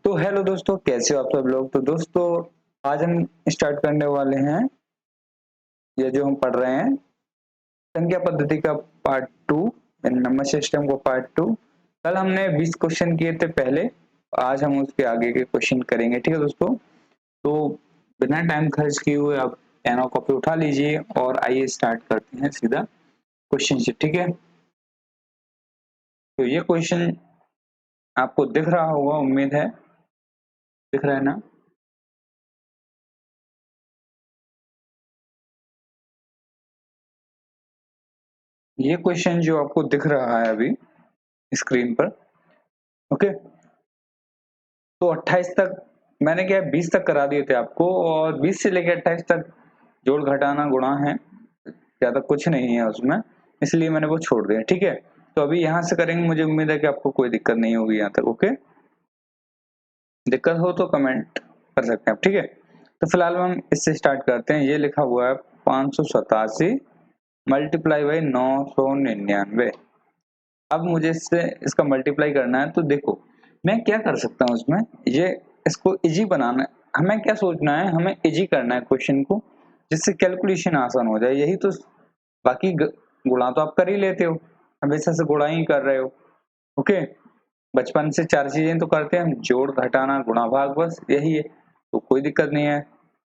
तो हेलो दोस्तों, कैसे हो आप सब लोग। तो दोस्तों आज हम स्टार्ट करने वाले हैं ये जो हम पढ़ रहे हैं संख्या पद्धति का पार्ट 2, नंबर सिस्टम को पार्ट 2। कल हमने 20 क्वेश्चन किए थे पहले, आज हम उसके आगे के क्वेश्चन करेंगे। ठीक है दोस्तों, तो बिना टाइम खर्च किए हुए आप पेन और कॉपी उठा लीजिए और आइए स्टार्ट करते हैं सीधा क्वेश्चन से। ठीक है, तो ये क्वेश्चन आपको दिख रहा होगा, उम्मीद है दिख रहा है ना। ये क्वेश्चन जो आपको दिख रहा है अभी स्क्रीन पर, ओके, तो 28 तक मैंने क्या 20 तक करा दिए थे आपको, और 20 से लेकर 28 तक जोड़ घटाना गुणा है, ज्यादा कुछ नहीं है उसमें, इसलिए मैंने वो छोड़ दिया। ठीक है, तो अभी यहाँ से करेंगे, मुझे उम्मीद है कि आपको कोई दिक्कत नहीं होगी यहाँ तक। ओके, दिक्कत हो तो कमेंट कर सकते हैं आप। ठीक है, तो फिलहाल हम इससे स्टार्ट करते हैं। ये लिखा हुआ है 587 मल्टीप्लाई बाई 999। अब मुझे इससे इसका मल्टीप्लाई करना है, तो देखो मैं क्या कर सकता हूँ इसमें, ये इसको इजी बनाना है। हमें क्या सोचना है, हमें इजी करना है क्वेश्चन को, जिससे कैलकुलेशन आसान हो जाए। यही तो, बाकी गुणा तो आप कर ही लेते हो, हमेशा से गुणा ही कर रहे हो। ओके, बचपन से 4 चीजें तो करते हैं हम, जोड़ घटाना गुणा भाग, बस यही है, तो कोई दिक्कत नहीं है।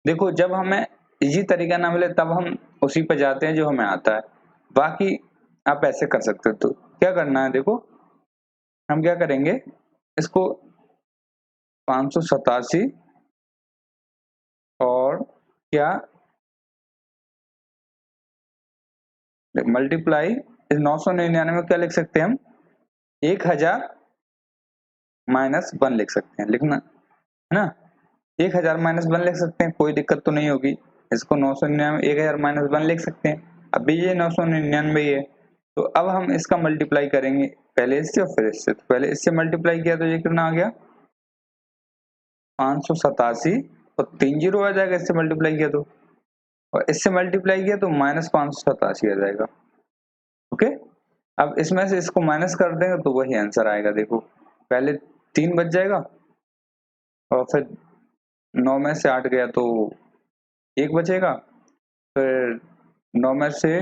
देखो जब हमें इजी तरीका ना मिले तब हम उसी पे जाते हैं जो हमें आता है, बाकी आप ऐसे कर सकते हो। तो क्या करना है, देखो हम क्या करेंगे, इसको 587 और क्या मल्टीप्लाई 999 में क्या लिख सकते हैं हम, 1000 -1 लिख सकते हैं, लिखना है ना। 1000 -1 लिख सकते हैं, कोई दिक्कत तो नहीं होगी। इसको 999 1000 -1 लिख सकते हैं। अभी ये 999 है, तो अब हम इसका मल्टीप्लाई करेंगे, पहले इससे और फिर इससे। तो पहले इससे मल्टीप्लाई किया तो ये कितना आ गया 587, और 3 जीरो आ जाएगा इससे मल्टीप्लाई किया तो, और इससे मल्टीप्लाई किया तो -587 आ जाएगा। ओके, अब इसमें से इसको माइनस कर देंगे तो वही आंसर आएगा। देखो पहले 3 बच जाएगा, और फिर 9 में से 8 गया तो 1 बचेगा, फिर 9 में से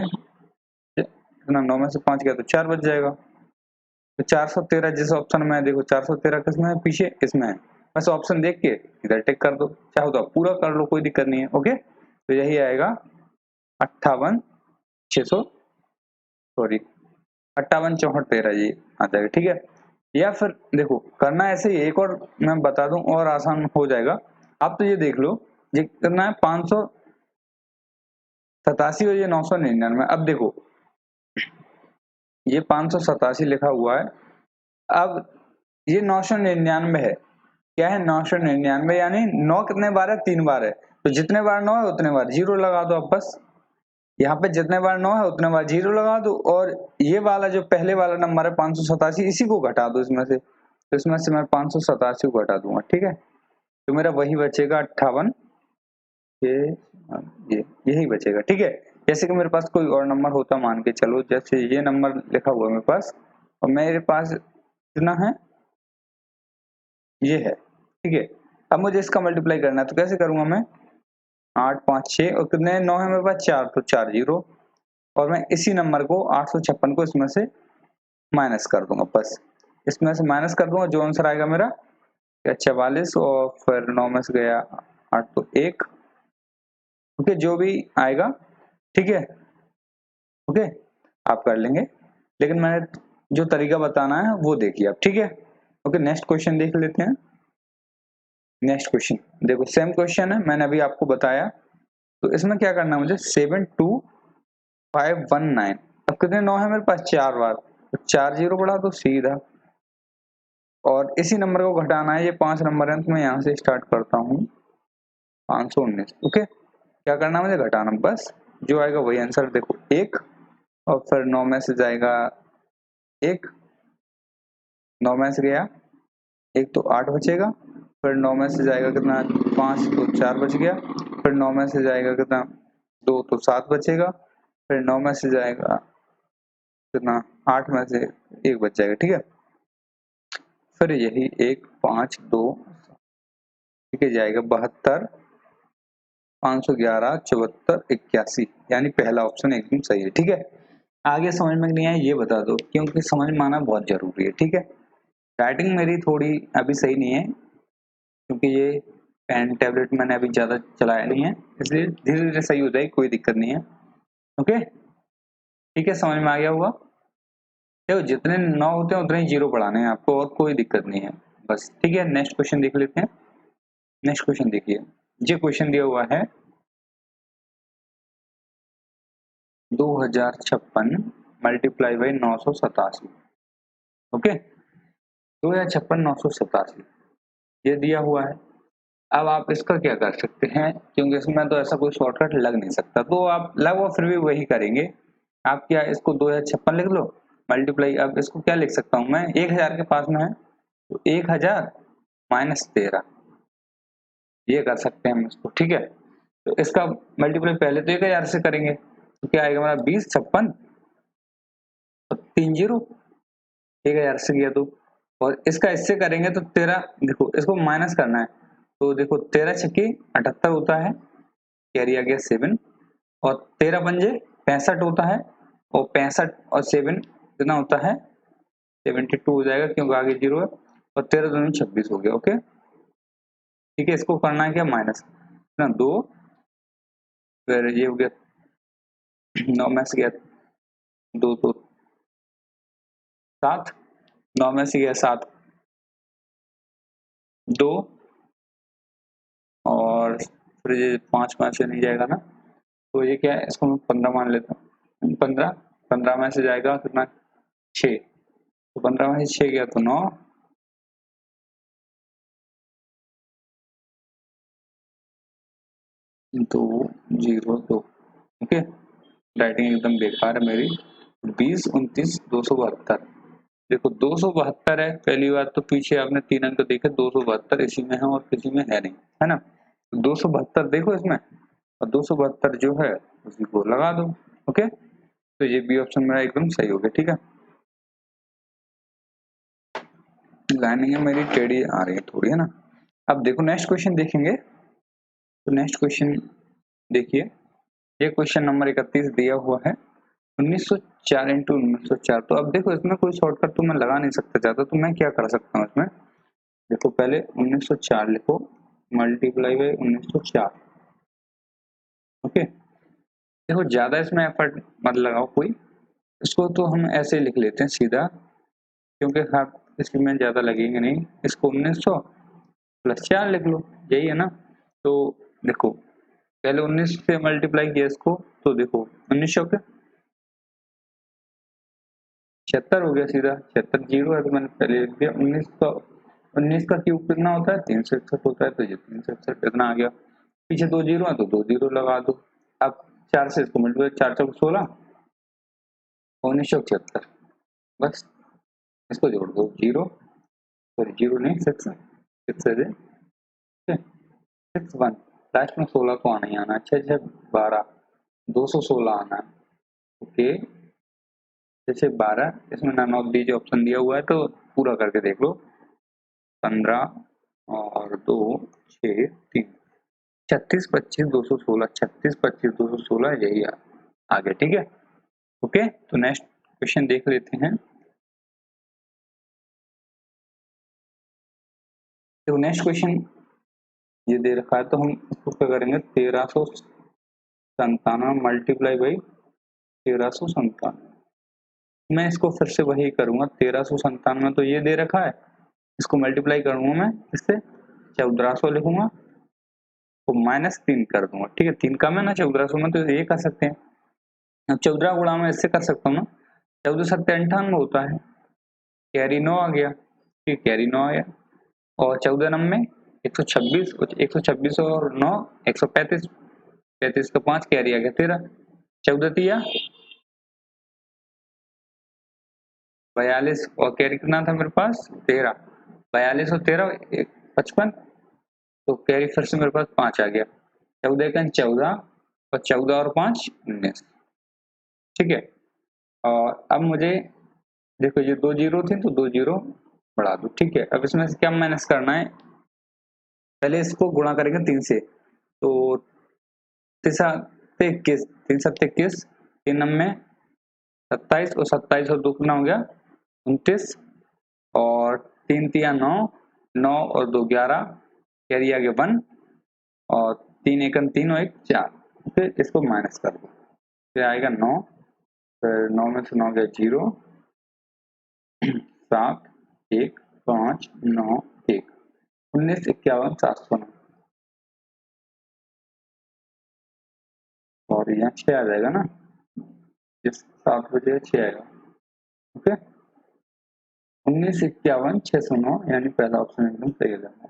कितना, 9 में से 5 गया तो 4 बच जाएगा। तो 413 जिस ऑप्शन में है, देखो 413 किसमें है, पीछे इसमें है। बस ऑप्शन देख के इधर टिक कर दो, चाहो तो आप पूरा कर लो, कोई दिक्कत नहीं है। ओके, तो यही आएगा 58 600, सॉरी 58 64 13, ये आ जाएगा। ठीक है, या फिर देखो करना ऐसे ही, एक और मैं बता दूं और आसान हो जाएगा। आप तो ये देख लो, ये करना है 587 और ये 999। अब देखो ये 587 लिखा हुआ है, अब ये 999 है। क्या है 999, यानी 9 कितने बार है, 3 बार है, तो जितने बार 9 है उतने बार जीरो लगा दो आप। बस यहाँ पे जितने बार 9 है उतने बार जीरो लगा दो, और ये वाला जो पहले वाला नंबर है 587, इसी को घटा दो इसमें से। तो इसमें से मैं 587 को घटा दूंगा। ठीक है, तो मेरा वही बचेगा 58, ये यही बचेगा। ठीक है, जैसे कि मेरे पास कोई और नंबर होता, मान के चलो जैसे ये नंबर लिखा हुआ है मेरे पास, और मेरे पास कितना है, ये है। ठीक है, अब मुझे इसका मल्टीप्लाई करना है, तो कैसे करूंगा मैं, 8 5 6 और कितने 9 है मेरे पास 4, तो 4 जीरो, और मैं इसी नंबर को 856 को इसमें से माइनस कर दूंगा। बस इसमें से माइनस कर दूंगा, जो आंसर आएगा मेरा 44, और फिर 9 में से गया 8 तो 1। ओके, जो भी आएगा। ठीक है, ओके आप कर लेंगे, लेकिन मैंने जो तरीका बताना है वो देखिए आप। ठीक है, ओके नेक्स्ट क्वेश्चन देख लेते हैं। नेक्स्ट क्वेश्चन देखो, सेम क्वेश्चन है, मैंने अभी आपको बताया। तो इसमें क्या करना है मुझे, 72519। अब कितने 9 है मेरे पास 4 बार, तो 4 जीरो बढ़ा दो सीधा, और इसी नंबर को घटाना है। ये 5 नंबर है, तो मैं यहाँ से स्टार्ट करता हूँ 519। ओके, क्या करना है मुझे, घटाना, बस जो आएगा वही आंसर। देखो 1, और फिर 9 में से जाएगा 1, 9 में से गया 1 तो 8 बचेगा, फिर 9 में से जाएगा कितना 5 तो 4 बच गया, फिर 9 में से जाएगा कितना 2 तो 7 बचेगा, फिर 9 में से जाएगा कितना 8 में से 1 बच जाएगा। ठीक है, फिर यही 1 5 2 ठीक है, जाएगा 72, 511, 74, 81, यानी पहला ऑप्शन एकदम सही है। ठीक है, आगे समझ में नहीं आया ये बता दो, क्योंकि समझ में आना बहुत जरूरी है। ठीक है, राइटिंग मेरी थोड़ी अभी सही नहीं है, क्योंकि ये पेन टैबलेट मैंने अभी ज़्यादा चलाया नहीं है, इसलिए धीरे धीरे सही हो जाएगी, कोई दिक्कत नहीं है। ओके, ठीक है, समझ में आ गया होगा। देखो जितने 9 होते हैं उतने ही 0 बढ़ाने हैं आपको, और कोई दिक्कत नहीं है बस। ठीक है, नेक्स्ट क्वेश्चन देख लेते हैं। नेक्स्ट क्वेश्चन देखिए, ये क्वेश्चन दिया हुआ है 2056 मल्टीप्लाई बाई 987। ओके, 2056 987 ये दिया हुआ है। अब आप इसका क्या कर सकते हैं, क्योंकि इसमें तो ऐसा कोई शॉर्टकट लग नहीं सकता, तो आप लगभग फिर भी वही करेंगे। आप क्या इसको 2056 लिख लो, मल्टीप्लाई, अब इसको क्या लिख सकता हूँ मैं, 1000 के पास में है तो 1000 माइनस 13, ये कर सकते हैं हम इसको। ठीक है, तो इसका मल्टीप्लाई पहले तो 1000 से करेंगे, तो क्या आएगा हमारा 20, 56 और 3 जीरो, 1000 से किया तो, और इसका इससे करेंगे तो 13, देखो इसको माइनस करना है, तो देखो 13 छक्के 78 होता है, कैरी आ गया 7, और 13 पंजे 65 होता है, और 65 और 7 कितना होता है, 72 हो जाएगा, क्योंकि आगे 0 है, और 13 दूनी 26 हो गया। ओके, ठीक है, इसको करना है क्या, माइनस ना 2, फिर ये हो गया 9 में से गया 2 तो 7, 9 में से गया 7 2, और फिर ये 5 में से नहीं जाएगा ना, तो ये क्या है, इसको मैं 15 मान लेता हूँ। 15, 15 में से जाएगा कितना, 6, तो 15 में से 6 गया तो 9, 2 0 2। ओके, राइटिंग एकदम बेकार है मेरी। 20 29 272, देखो 272 है, पहली बात तो पीछे आपने 3 अंक देखे, 272 इसी में है और किसी में है नहीं, है ना, 272 देखो इसमें, और 272 जो है उसी को लगा दो। ओके, तो ये बी ऑप्शन मेरा एकदम सही हो गया। ठीक है, लाइनिंग मेरी टेढ़ी आ रही है थोड़ी, है ना। अब देखो नेक्स्ट क्वेश्चन देखेंगे, तो नेक्स्ट क्वेश्चन देखिए, ये क्वेश्चन नंबर 31 दिया हुआ है 1904 इंटू 1904। तो अब देखो इसमें कोई शॉर्टकट तो मैं लगा नहीं सकता ज्यादा, तो मैं क्या कर सकता हूँ इसमें, देखो पहले 1904 लिखो, मल्टीप्लाई बाई 1904। ओके, देखो ज्यादा इसमें एफर्ट मत लगाओ कोई, इसको तो हम ऐसे लिख लेते हैं सीधा, क्योंकि हाथ इसमें ज्यादा लगेंगे नहीं, इसको 1900 प्लस 4 लिख लो, यही है ना। तो देखो पहले 19 से मल्टीप्लाई किया इसको, तो देखो 1900 के 76 हो गया सीधा, 76 जीरो है तो मैंने पहले लिख दिया। 19 का क्यूब कितना होता है, 361 होता है, तो ये 361 कितना आ गया, पीछे 2 जीरो है तो 2 जीरो लगा दो। अब 4 से इसको मल्टीप्लाई, 4 चौक 16, 1976, बस इसको जोड़ दो, जीरो, सॉरी जीरो नहीं, 6 6 से 6 1, लास्ट में 16 को आना ही आना, 6 6 12, 216 आना है। ओके, जैसे 12, इसमें नन ऑफ दीज ऑप्शन दिया हुआ है, तो पूरा करके देख लो, 15 और 2 6 3, 36 25 216, 36 25 216, यही आगे। ठीक है, ओके, तो नेक्स्ट क्वेश्चन देख लेते हैं। तो नेक्स्ट क्वेश्चन ये दे रखा है, तो हम इसको क्या करेंगे, 1397 मल्टीप्लाई बाई 1397। मैं इसको फिर से वही करूंगा, 1397 तो ये दे रखा है, इसको मल्टीप्लाई करूंगा मैं इससे, 1400 लिखूंगा, तो -3 कर दूंगा। ठीक है, 3 कम है ना 1400 में, तो ये कर सकते हैं। अब 14 गुणा में इससे कर सकता हूँ ना, 14 सत्ते 98 होता है, कैरी 9 आ गया, ठीक, कैरी 9 आ गया, और 14 नंबे 126, 126 और 9 135, 35 का 5 कैरी आ गया 13, 14 तिया 42, और कैरी कितना था मेरे पास 13, 42 और 13 55, तो कैरी फिर से मेरे पास 5 आ गया, 14 का 14, और 14 और 5 19। ठीक है, और अब मुझे देखो ये 2 जीरो थी, तो 2 जीरो बढ़ा दो। ठीक है, अब इसमें से क्या माइनस करना है, पहले इसको गुणा करेंगे 3 से, तो 3 7 21, 3 में 27 और 27 और 2 कितना हो गया 29, और 3 तिया 9, 9 और 2 11, कैरी आ गया 1, और 3 एकन 3 और 1 4। फिर इसको माइनस कर दो, फिर आएगा 9, फिर 9 में से 9 गया 0, 7 1 5 9 1, 19 51 709, और यहाँ 6 आ जाएगा ना, जिस 7 बजे 6 आएगा। ओके, 19 51 609, यानी पहला ऑप्शन एकदम सही हो जाएगा।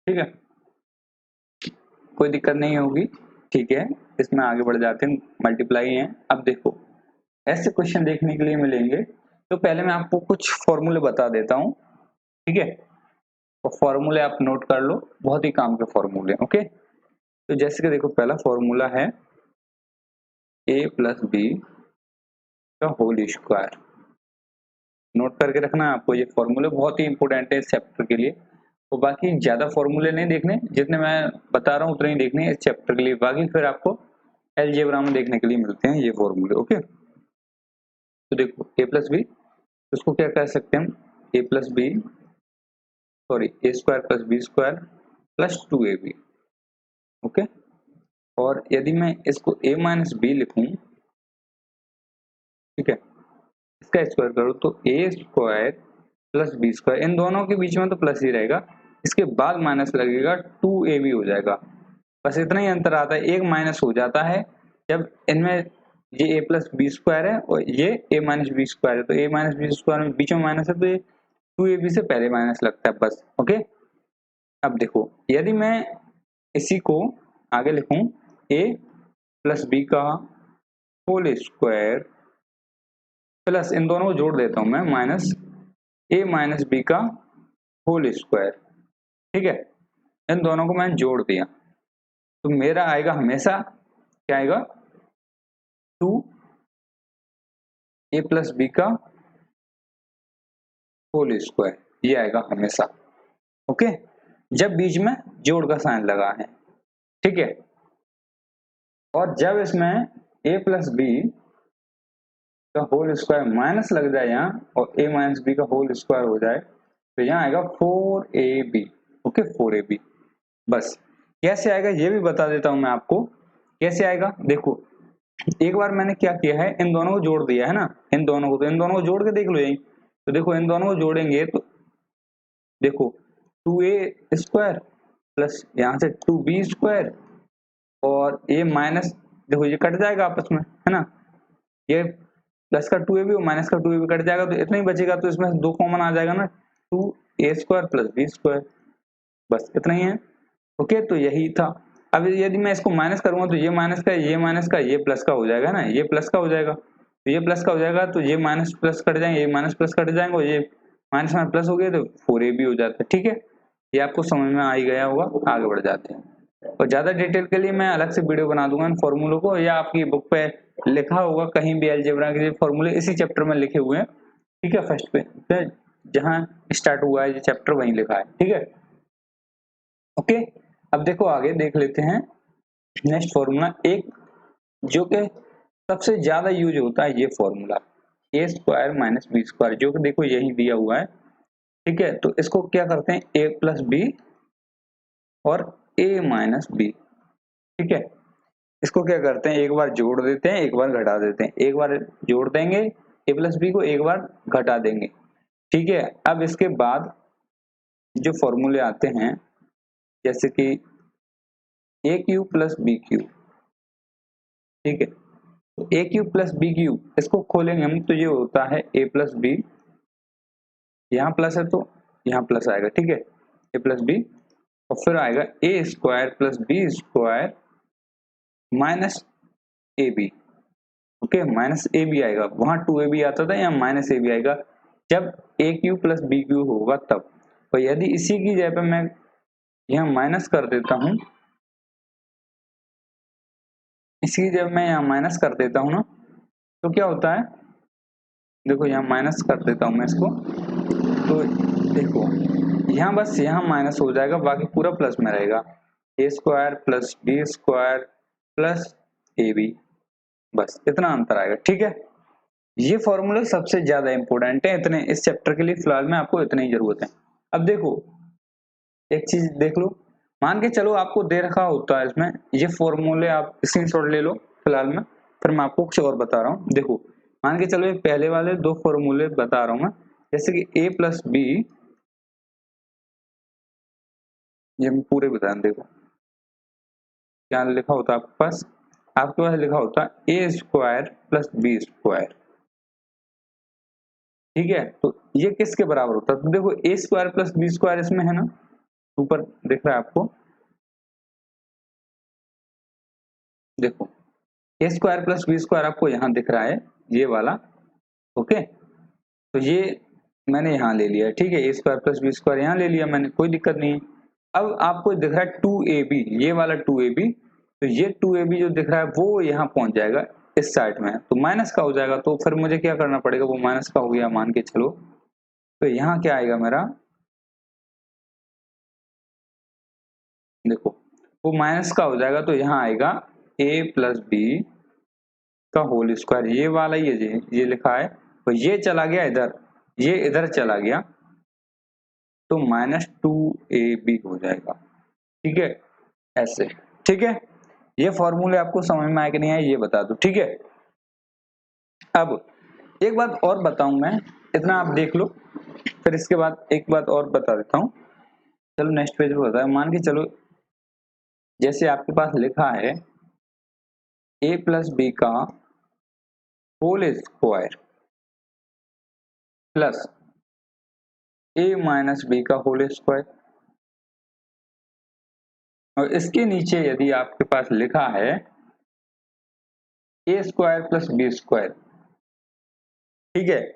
ठीक है, कोई दिक्कत नहीं होगी। ठीक है, इसमें आगे बढ़ जाते हैं, मल्टीप्लाई है। अब देखो, ऐसे क्वेश्चन देखने के लिए मिलेंगे, तो पहले मैं आपको कुछ फॉर्मूले बता देता हूँ। ठीक है, तो फॉर्मूले आप नोट कर लो, बहुत ही काम के फॉर्मूले। ओके, तो जैसे कि देखो, पहला फॉर्मूला है a प्लस बी का होल स्क्वायर। नोट करके रखना है आपको, ये फॉर्मूले बहुत ही इंपॉर्टेंट है इस चैप्टर के लिए। तो बाकी ज्यादा फॉर्मूले नहीं देखने, जितने मैं बता रहा हूँ उतने ही देखने इस चैप्टर के लिए, बाकी फिर आपको अलजेब्रा में देखने के लिए मिलते हैं ये फॉर्मूले। ओके, तो देखो a प्लस बी, उसको क्या कह सकते हैं हम, a plus B, sorry A square plus B square plus 2ab। Okay, और यदि मैं इसको a माइनस बी लिखूं, ठीक है, इसका स्क्वायर करो तो ए स्क्वायर प्लस बी स्क्वायर, इन दोनों के बीच में तो प्लस ही रहेगा, इसके बाद माइनस लगेगा 2ab हो जाएगा। बस इतना ही अंतर आता है, एक माइनस हो जाता है जब इनमें ये a प्लस बी स्क्वायर है और ये a माइनस बी स्क्वायर है, तो a माइनस बी स्क्वायर में बीच में माइनस है, तो ये 2ab से पहले माइनस लगता है बस। ओके, अब देखो, यदि मैं इसी को आगे लिखूं a प्लस बी का होल स्क्वायर प्लस, इन दोनों को जोड़ देता हूं मैं, माइनस a माइनस बी का होल स्क्वायर। ठीक है, इन दोनों को मैंने जोड़ दिया, तो मेरा आएगा हमेशा क्या आएगा, 2a प्लस बी का होल स्क्वायर, ये आएगा हमेशा। ओके, जब बीच में जोड़ का साइन लगा है। ठीक है, और जब इसमें a प्लस बी का होल स्क्वायर माइनस लग जाए यहाँ, और a माइनस बी का होल स्क्वायर हो जाए, तो यहाँ आएगा 4ab। Okay, 4ab। बस कैसे आएगा ये भी बता देता हूं मैं आपको, कैसे आएगा। देखो, एक बार मैंने क्या किया है, इन दोनों को जोड़ दिया है ना, इन दोनों को, तो इन दोनों को जोड़ के देख लो यही, तो देखो इन दोनों को जोड़ेंगे तो देखो 2a स्क्वायर प्लस यहाँ से 2b स्क्वायर, और a माइनस, देखो ये कट जाएगा आपस में, है ना, ये प्लस का 2ab और माइनस का 2ab कट जाएगा, तो इतना ही बचेगा, तो इसमें 2 कॉमन आ जाएगा ना, 2a square plus b square, बस इतना ही है। ओके, तो यही था। अब यदि मैं इसको माइनस करूंगा, तो ये माइनस का, ये माइनस का, ये प्लस का हो जाएगा ना, ये प्लस का हो जाएगा, तो ये प्लस का हो जाएगा, तो ये माइनस प्लस कट जाएंगे, ये माइनस प्लस कट जाएंगे, और ये माइनस में प्लस हो गया, तो 4ab हो जाता है। ठीक है, ये आपको समझ में आ ही गया होगा। आगे बढ़ जाते हैं, और ज्यादा डिटेल के लिए मैं अलग से वीडियो बना दूंगा इन फॉर्मूलों को, या आपकी बुक पे लिखा होगा कहीं भी, अलजेब्रा के फॉर्मूले इसी चैप्टर में लिखे हुए हैं। ठीक है, फर्स्ट पे जहां स्टार्ट हुआ है ये चैप्टर वहीं लिखा है। ठीक है, ओके, अब देखो आगे देख लेते हैं नेक्स्ट फॉर्मूला, एक जो कि सबसे ज्यादा यूज होता है, ये फॉर्मूला ए स्क्वायर माइनस बी स्क्वायर, जो कि देखो यही दिया हुआ है। ठीक है, तो इसको क्या करते हैं, ए प्लस बी और ए माइनस बी। ठीक है, इसको क्या करते हैं, एक बार जोड़ देते हैं, एक बार घटा देते हैं, एक बार जोड़ देंगे ए प्लस बी को, एक बार घटा देंगे। ठीक है, अब इसके बाद जो फॉर्मूले आते हैं, जैसे कि ए क्यूब प्लस बी क्यूब। ठीक है, तो ए क्यूब प्लस बी क्यूब, इसको खोलेंगे हम, तो ये होता है ए प्लस बी, यहाँ प्लस है तो यहाँ प्लस आएगा। ठीक है, ए प्लस बी, और फिर आएगा A square plus B square minus A B. Okay, minus A B आएगा, वहां 2ab आता था, यहाँ माइनस ए बी आएगा जब ए क्यूब प्लस बी क्यूब होगा तब। तो यदि इसी की जगह पे मैं यहाँ माइनस कर देता हूँ, इसी जब मैं यहाँ माइनस कर देता हूँ ना, तो क्या होता है, देखो यहाँ माइनस कर देता हूँ मैं इसको, तो देखो यहाँ बस यहाँ माइनस हो जाएगा, बाकी पूरा प्लस में रहेगा। A square plus B square plus A B, बस इतना अंतर आएगा। ठीक है, ये फॉर्मूले सबसे ज्यादा इंपॉर्टेंट है, इतने इस चैप्टर के लिए फिलहाल में आपको इतनी ही जरूरत है। अब देखो एक चीज देख लो, मान के चलो आपको दे रखा होता है इसमें ये फॉर्मूले, आप स्क्रीनशॉट ले लो फिलहाल में, फिर मैं आपको कुछ और बता रहा हूँ। देखो मान के चलो ये पहले वाले दो फॉर्मूले बता रहा हूँ मैं, जैसे कि a प्लस बी, ये मैं पूरे बता, देखो क्या लिखा होता है आपके पास लिखा होता है A square plus B square. ठीक है, तो ये किसके बराबर होता है? तो देखो ए स्क्वायर प्लस बी स्क्वायर इसमें है ना, ऊपर दिख रहा है आपको, देखो ए स्क्वायर प्लस बी स्क्वायर आपको यहाँ दिख रहा है ये वाला। ओके, तो ये मैंने यहाँ ले लिया है। ठीक है, A square plus B square यहाँ ले लिया मैंने, कोई दिक्कत नहीं है। अब आपको दिख रहा है 2ab, ये वाला 2ab, तो ये 2ab जो दिख रहा है वो यहाँ पहुंच जाएगा इस साइड में, तो माइनस का हो जाएगा। तो फिर मुझे क्या करना पड़ेगा, वो माइनस का हो गया मान के चलो, तो यहाँ क्या आएगा मेरा, देखो वो माइनस का हो जाएगा, तो यहाँ आएगा a प्लस बी का होल स्क्वायर, ये वाला ये लिखा है, तो ये चला गया इधर, ये इधर चला गया, तो -2ab हो जाएगा। ठीक है, ऐसे। ठीक है, ये फॉर्मूले आपको समझ में आए कि नहीं आए ये बता दो। ठीक है, अब एक बात और बताऊं मैं, इतना आप देख लो, फिर इसके बाद एक बात और बता देता हूं। चलो नेक्स्ट पेज पे बताया, मान के चलो जैसे आपके पास लिखा है a प्लस बी का whole square plus a minus B का होल स्क्वायर, और इसके नीचे यदि आपके पास लिखा है a square plus B square. ठीक है,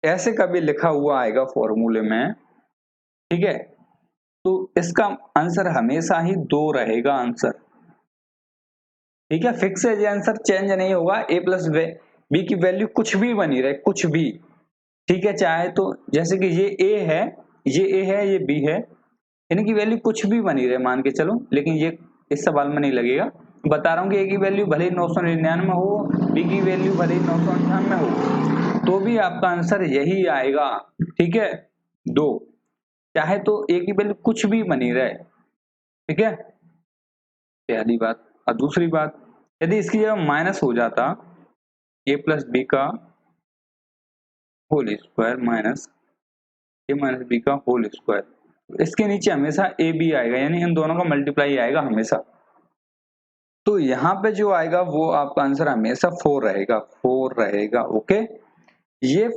ऐसे कभी लिखा हुआ आएगा फॉर्मूले में, ठीक है, तो इसका आंसर हमेशा ही 2 रहेगा आंसर। ठीक है, फिक्स है ये आंसर, चेंज नहीं होगा। ए प्लस बी की वैल्यू कुछ भी बनी रहे, कुछ भी। ठीक है, चाहे तो जैसे कि ये ए है, ये बी है, इनकी वैल्यू कुछ भी बनी रहे मान के चलो, लेकिन ये इस सवाल में नहीं लगेगा। बता रहा हूँ कि ए की वैल्यू भले ही 999 हो, बी की वैल्यू भले ही 998 हो, तो भी आपका आंसर यही आएगा। ठीक है, 2, चाहे तो ए की वैल्यू कुछ भी बनी रहे। ठीक है, पहली बात। और दूसरी बात, यदि इसकी जगह माइनस हो जाता ए प्लस बी का होल स्क्वायर माइनस ए माइनस बी का होल स्क्वायर, इसके नीचे हमेशा ए बी आएगा, यानी इन दोनों का मल्टीप्लाई आएगा हमेशा। तो यहाँ पे जो आएगा वो आपका आंसर हमेशा 4 रहेगा, 4 रहेगा। ओके, ये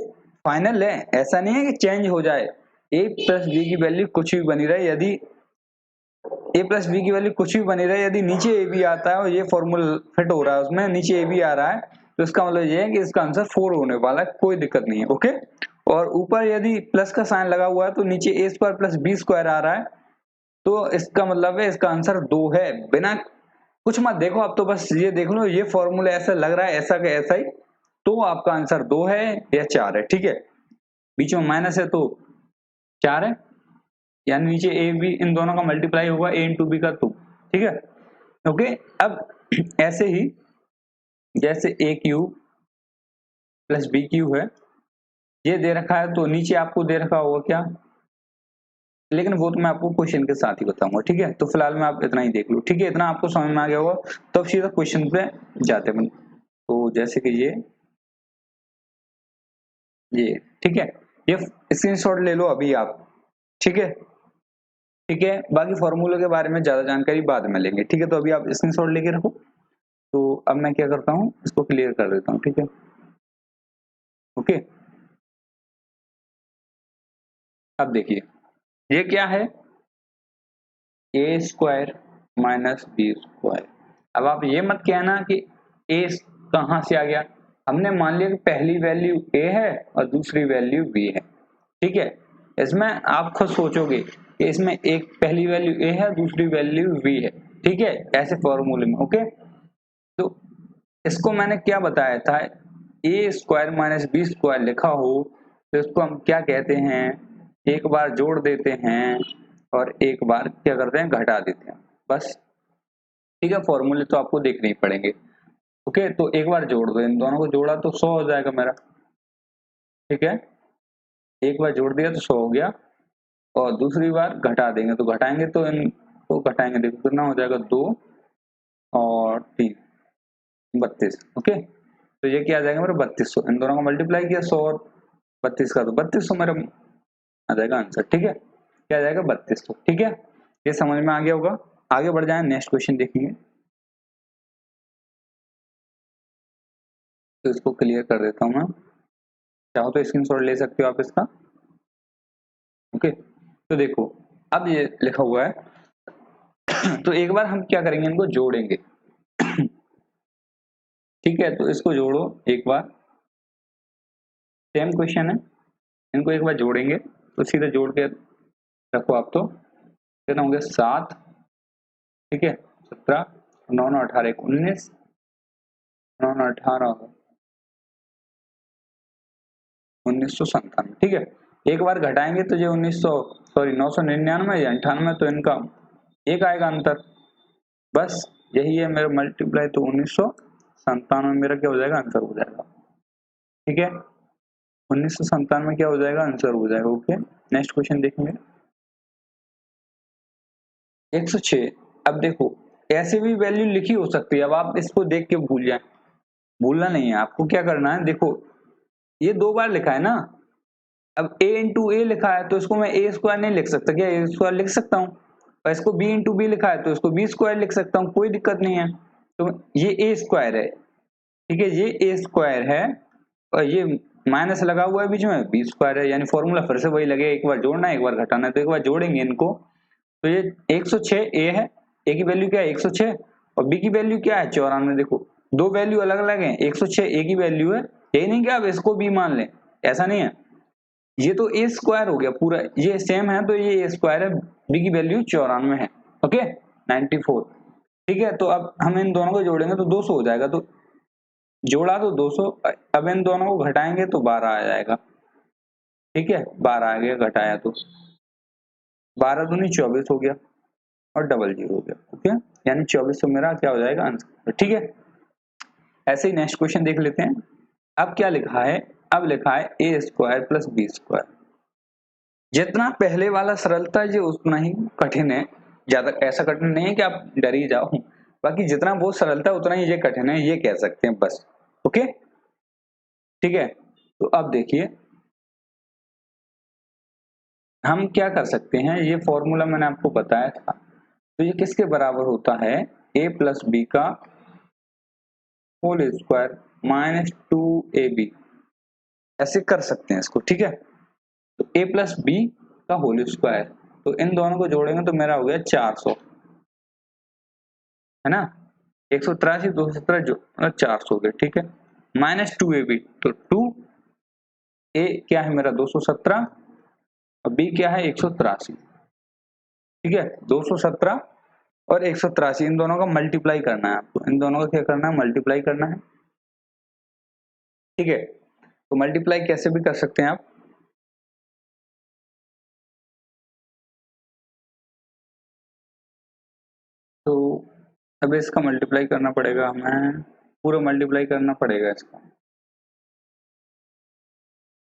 फाइनल है, ऐसा नहीं है कि चेंज हो जाए। ए प्लस बी की वैल्यू कुछ भी बनी रहे, यदि ए प्लस बी की वैल्यू कुछ भी बनी रहे, यदि नीचे ए बी आता है और ये फॉर्मूला फिट हो रहा है उसमें, नीचे ए बी आ रहा है, तो इसका मतलब ये है कि इसका आंसर 4 होने वाला है, कोई दिक्कत नहीं है। ओके, और ऊपर यदि प्लस का साइन लगा हुआ है तो नीचे ए स्क्वायर प्लस बी स्क्वायर आ रहा है, तो इसका मतलब है इसका आंसर 2 है। बिना कुछ मत देखो, अब तो बस ये देख लो, ये फॉर्मूला ऐसा लग रहा है ऐसा का ऐसा ही, तो आपका आंसर 2 है या 4 है। ठीक है, बीच में माइनस है तो 4 है, यानी नीचे ए बी इन दोनों का मल्टीप्लाई होगा, ए इंटू बी का 2। ठीक है, ओके। अब ऐसे ही जैसे ए क्यूब प्लस बी क्यूब है, ये दे रखा है, तो नीचे आपको दे रखा होगा क्या, लेकिन वो तो मैं आपको क्वेश्चन के साथ ही बताऊंगा। ठीक है, तो फिलहाल में आप इतना ही देख लो। ठीक है, इतना आपको समझ में आ गया होगा, तो अब सीधा क्वेश्चन पे जाते हैं। तो जैसे कि ये ठीक है, ये स्क्रीनशॉट ले लो अभी आप। ठीक है, ठीक है, बाकी फॉर्मूले के बारे में ज्यादा जानकारी बाद में लेंगे। ठीक है, तो अभी आप स्क्रीनशॉट लेके रखो। तो अब मैं क्या करता हूँ, इसको क्लियर कर देता हूँ। ठीक है, ओके। अब देखिए ये क्या है, A square minus B square. अब आप ये मत कहना कि ए कहाँ से आ गया, हमने मान लिया कि पहली वैल्यू ए है और दूसरी वैल्यू बी है। ठीक है, इसमें आप खुद सोचोगे कि इसमें एक पहली वैल्यू ए है, दूसरी वैल्यू बी है। ठीक है, ऐसे फॉर्मूले में। ओके, तो इसको मैंने क्या बताया था, A square minus B square लिखा हो तो इसको हम क्या कहते हैं, एक बार जोड़ देते हैं और एक बार क्या करते हैं, घटा देते हैं, बस। ठीक है, फॉर्मूले तो आपको देखने ही पड़ेंगे। ओके, तो एक बार जोड़ दो, इन दोनों को जोड़ा तो 100 हो जाएगा मेरा। ठीक है, एक बार जोड़ दिया तो 100 हो गया, और दूसरी बार घटा देंगे तो घटाएंगे तो इनको घटाएंगे, देखो कितना हो जाएगा, 2 और 3, 32। ओके, तो ये क्या आ जाएगा मेरा 3200, इन दोनों का मल्टीप्लाई किया 100 और 32 का, तो 3200 मेरा आ जाएगा आंसर। ठीक है, क्या आ जाएगा 3200। ठीक है, ये समझ में आ गया होगा। आगे बढ़ जाए, नेक्स्ट क्वेश्चन देखेंगे। तो इसको क्लियर कर देता हूँ मैं, चाहो तो स्क्रीनशॉट ले सकते हो आप इसका। ओके, तो देखो अब ये लिखा हुआ है तो एक बार हम क्या करेंगे, इनको जोड़ेंगे। ठीक है, तो इसको जोड़ो एक बार, सेम क्वेश्चन है, इनको एक बार जोड़ेंगे तो सीधे जोड़ के रखो आप, तो कितना हो गया 7, ठीक है 17, 9 9 18 19, 9 9 18 1997। ठीक है, एक बार घटाएंगे तो ये 999 या 98, तो इनका एक आएगा अंतर, बस यही है मेरा मल्टीप्लाई, तो 1997 मेरा क्या हो जाएगा, आंसर हो जाएगा। ठीक है, 1997 क्या हो जाएगा, आंसर हो जाएगा। ओके, नेक्स्ट क्वेश्चन देखेंगे, 106। अब देखो ऐसे भी वैल्यू लिखी हो सकती है, अब आप इसको देख के भूल जाए, भूलना नहीं है आपको, क्या करना है, देखो ये 2 बार लिखा है ना, अब a इंटू ए लिखा है तो इसको मैं ए स्क्वायर नहीं लिख सकता, क्या ए स्क्वायर लिख सकता हूँ, और इसको b इंटू बी लिखा है तो इसको बी स्क्वायर लिख सकता हूँ, कोई दिक्कत नहीं है। तो ये ए स्क्वायर है, ठीक है, ये ए स्क्वायर है, और ये माइनस लगा हुआ है बीच में, बी स्क्वायर है, यानी फॉर्मूला फिर से वही लगे, एक बार जोड़ना है एक बार घटाना है, तो एक बार जोड़ेंगे इनको, तो ये 106 ए है, ए की वैल्यू क्या है 106, और बी की वैल्यू क्या है 94। देखो दो वैल्यू अलग अलग है, 106 ए की वैल्यू है, यही नहीं कि आप इसको बी मान लें, ऐसा नहीं है, ये तो ए स्क्वायर हो गया पूरा, ये सेम है तो ये ए स्क्वायर है, बी की वैल्यू 94 है। ओके 94। ठीक है, तो अब हम इन दोनों को जोड़ेंगे तो 200 हो जाएगा, तो जोड़ा तो 200, अब इन दोनों को घटाएंगे तो 12 आ जाएगा। ठीक है, 12 आ गया, घटाया तो 12 दूनी 24 हो गया, और डबल जीरो हो गया। ओके, यानी 2400 मेरा क्या हो जाएगा आंसर। ठीक है, ऐसे ही नेक्स्ट क्वेश्चन देख लेते हैं। अब क्या लिखा है, अब लिखा है A square plus B square. जितना पहले वाला सरल था ये उतना ही कठिन है, ज्यादा ऐसा कठिन नहीं है कि आप डर ही जाओ, बाकी जितना वो सरल था उतना ही ये कठिन है, ये कह सकते हैं बस। ओके, ठीक है, तो अब देखिए हम क्या कर सकते हैं, ये फॉर्मूला मैंने आपको बताया था, तो ये किसके बराबर होता है, ए प्लस बी का होल स्क्वायर माइनस 2ab, ऐसे कर सकते हैं इसको। ठीक है, तो a प्लस बी का होल स्क्वायर, तो इन दोनों को जोड़ेंगे तो मेरा हो गया 400, है ना, 183 217 जो 400 हो गया। ठीक है, माइनस 2ab, तो 2a क्या है मेरा 217, और b क्या है 183। ठीक है, 217 और 183, इन दोनों का मल्टीप्लाई करना है आपको, इन दोनों का क्या करना है, मल्टीप्लाई करना है। ठीक है, तो मल्टीप्लाई कैसे भी कर सकते हैं आप, तो अब इसका मल्टीप्लाई करना पड़ेगा हमें, पूरा मल्टीप्लाई करना पड़ेगा इसका।